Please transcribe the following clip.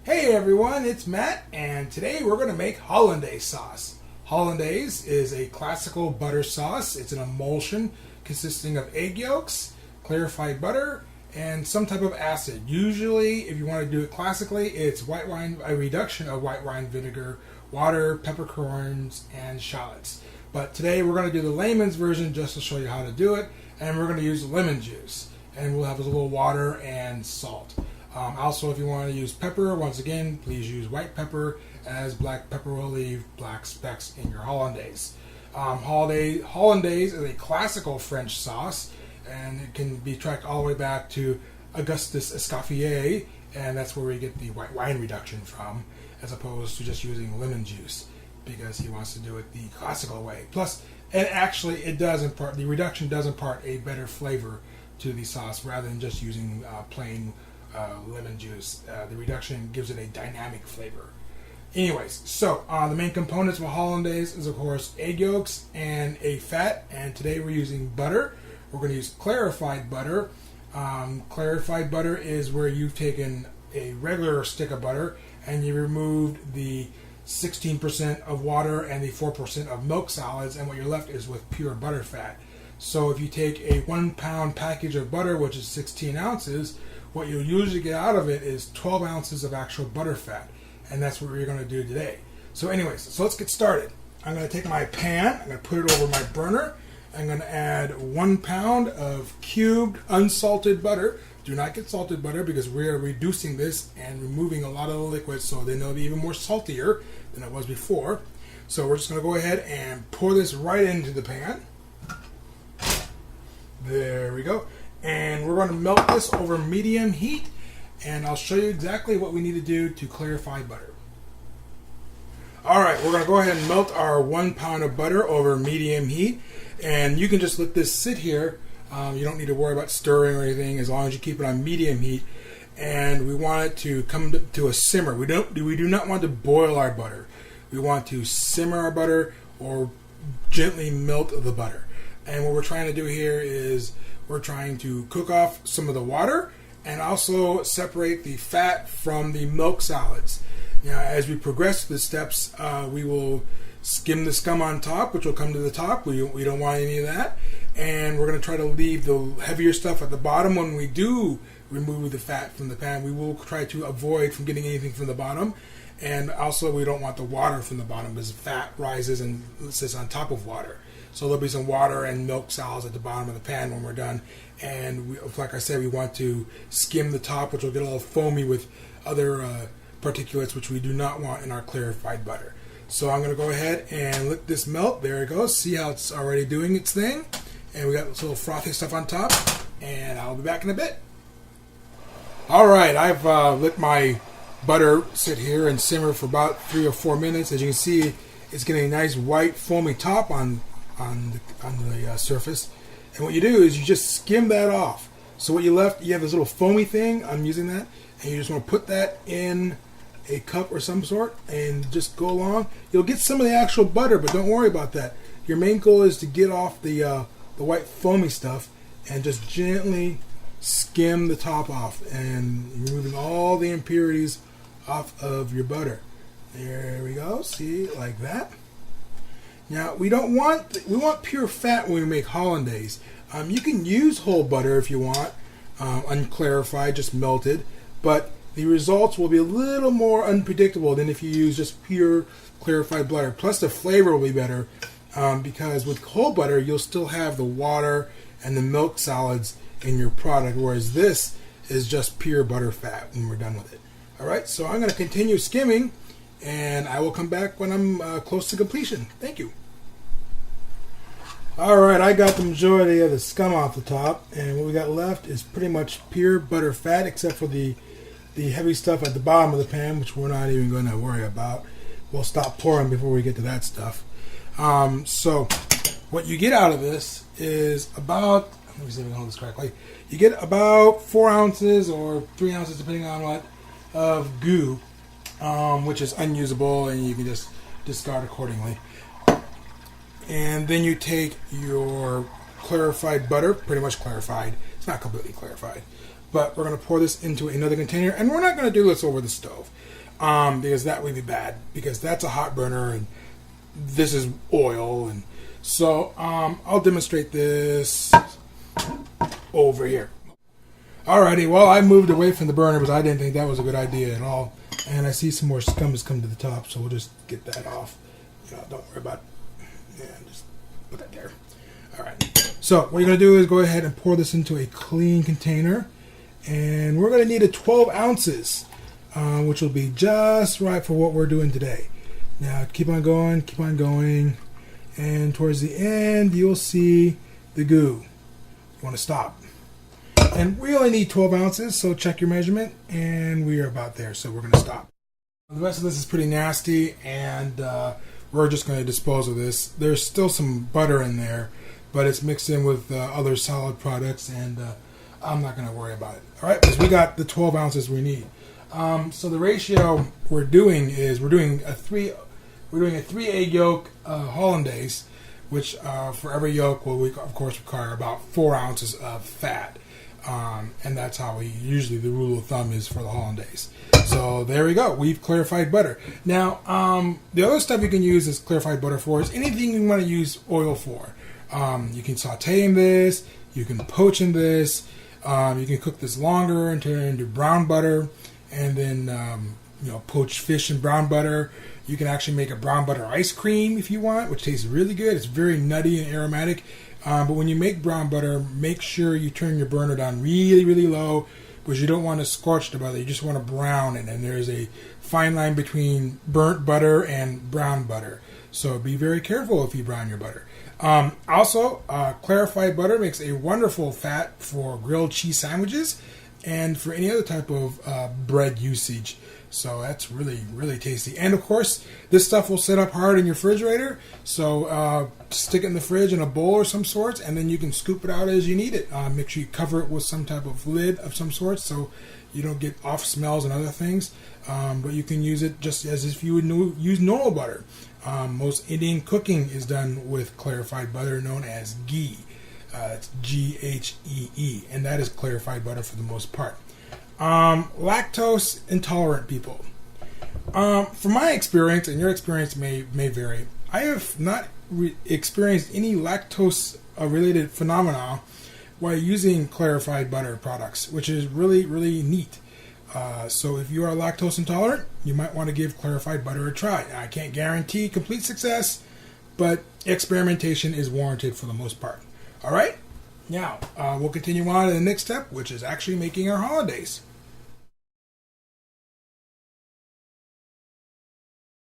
Hey everyone, it's Matt, and today we're going to make Hollandaise sauce. Hollandaise is a classical butter sauce. It's an emulsion consisting of egg yolks, clarified butter, and some type of acid. Usually, if you want to do it classically, it's white wine, a reduction of white wine vinegar, water, peppercorns, and shallots. But today we're going to do the layman's version just to show you how to do it, and we're going to use lemon juice, and we'll have a little water and salt. Also, if you want to use pepper, once again, please use white pepper, as black pepper will leave black specks in your hollandaise. Hollandaise is a classical French sauce, and it can be tracked all the way back to Augustus Escoffier, and that's where we get the white wine reduction from, as opposed to just using lemon juice, because he wants to do it the classical way. Plus, and actually, the reduction does impart a better flavor to the sauce rather than just using plain lemon juice. The reduction gives it a dynamic flavor. Anyways, so the main components of a hollandaise is, of course, egg yolks and a fat. And today we're using butter. We're going to use clarified butter. Clarified butter is where you've taken a regular stick of butter and you removed the 16% of water and the 4% of milk solids, and what you're left is with pure butter fat. So if you take a 1 pound package of butter, which is 16 ounces, what you'll usually get out of it is 12 ounces of actual butter fat, and that's what we're going to do today. So anyways, so let's get started. I'm going to take my pan, I'm going to put it over my burner, I'm going to add 1 pound of cubed unsalted butter. Do not get salted butter because we are reducing this and removing a lot of the liquid, so then it'll be even more saltier than it was before. So we're just going to go ahead and pour this right into the pan. There we go. And we're going to melt this over medium heat, and I'll show you exactly what we need to do to clarify butter. Alright, we're going to go ahead and melt our 1 pound of butter over medium heat, and you can just let this sit here. You don't need to worry about stirring or anything as long as you keep it on medium heat. And we want it to come to a simmer. We do not want to boil our butter. We want to simmer our butter or gently melt the butter. And what we're trying to do here is we're trying to cook off some of the water and also separate the fat from the milk solids. Now, as we progress through the steps, we will skim the scum on top, which will come to the top. We don't want any of that. And we're going to try to leave the heavier stuff at the bottom. When we do remove the fat from the pan, we will try to avoid from getting anything from the bottom. And also, we don't want the water from the bottom because fat rises and sits on top of water. So there'll be some water and milk solids at the bottom of the pan when we're done. And like I said, we want to skim the top, which will get a little foamy with other particulates, which we do not want in our clarified butter. So I'm going to go ahead and let this melt. There it goes. See how it's already doing its thing? And we got this little frothy stuff on top. And I'll be back in a bit. Alright, I've let my butter sit here and simmer for about 3 or 4 minutes. As you can see, it's getting a nice white foamy top on the surface. And what you do is you just skim that off. So what you left, you have this little foamy thing. I'm using that. And you just want to put that in a cup or some sort and just go along. You'll get some of the actual butter, but don't worry about that. Your main goal is to get off the white foamy stuff and just gently skim the top off and removing all the impurities off of your butter. There we go. See, like that. Now we want pure fat when we make hollandaise. You can use whole butter if you want, unclarified, just melted, but the results will be a little more unpredictable than if you use just pure clarified butter. Plus the flavor will be better because with whole butter you'll still have the water and the milk solids in your product, whereas this is just pure butter fat when we're done with it. Alright, so I'm going to continue skimming and I will come back when I'm close to completion. Thank you. Alright, I got the majority of the scum off the top, and what we got left is pretty much pure butter fat except for the heavy stuff at the bottom of the pan, which we're not even going to worry about. We'll stop pouring before we get to that stuff. So what you get out of this is about, let me see if I can hold this correctly, you get about 4 ounces or 3 ounces depending on what, of goo, which is unusable and you can just discard accordingly. And then you take your clarified butter, pretty much clarified, it's not completely clarified, but we're going to pour this into another container, and we're not going to do this over the stove because that would be bad, because that's a hot burner and this is oil. And so I'll demonstrate this over here. Alrighty, well, I moved away from the burner because I didn't think that was a good idea at all. And I see some more scum has come to the top, so we'll just get that off. Don't worry about it. Yeah, just put that there. Alright, so what you're going to do is go ahead and pour this into a clean container. And we're going to need a 12 ounces, which will be just right for what we're doing today. Now, keep on going. And towards the end, you'll see the goo. You want to stop. And we only need 12 ounces, so check your measurement, and we are about there, so we're going to stop. The rest of this is pretty nasty, and we're just going to dispose of this. There's still some butter in there, but it's mixed in with other solid products, and I'm not going to worry about it. All right, because we got the 12 ounces we need. So the ratio we're doing is we're doing a 3 egg yolk Hollandaise, which for every yolk will we of course require about 4 ounces of fat. And that's how usually the rule of thumb is for the Hollandaise. So there we go. We've clarified butter. Now, the other stuff you can use this clarified butter for is anything you want to use oil for. You can saute in this. You can poach in this. You can cook this longer and turn it into brown butter, and then poach fish in brown butter. You can actually make a brown butter ice cream if you want, which tastes really good. It's very nutty and aromatic. But when you make brown butter, make sure you turn your burner down really, really low, because you don't want to scorch the butter. You just want to brown it. And there's a fine line between burnt butter and brown butter. So be very careful if you brown your butter. Also, clarified butter makes a wonderful fat for grilled cheese sandwiches and for any other type of bread usage. So that's really, really tasty. And of course, this stuff will sit up hard in your refrigerator. So stick it in the fridge in a bowl or some sorts, and then you can scoop it out as you need it. Make sure you cover it with some type of lid of some sort so you don't get off smells and other things. But you can use it just as if you would use normal butter. Most Indian cooking is done with clarified butter known as ghee. It's Ghee, and that is clarified butter for the most part. Lactose intolerant people. From my experience, and your experience may vary, I have not experienced any lactose related phenomena while using clarified butter products, which is really, really neat. So if you are lactose intolerant, you might want to give clarified butter a try. I can't guarantee complete success, but experimentation is warranted for the most part. All right, now we'll continue on to the next step, which is actually making our Hollandaise.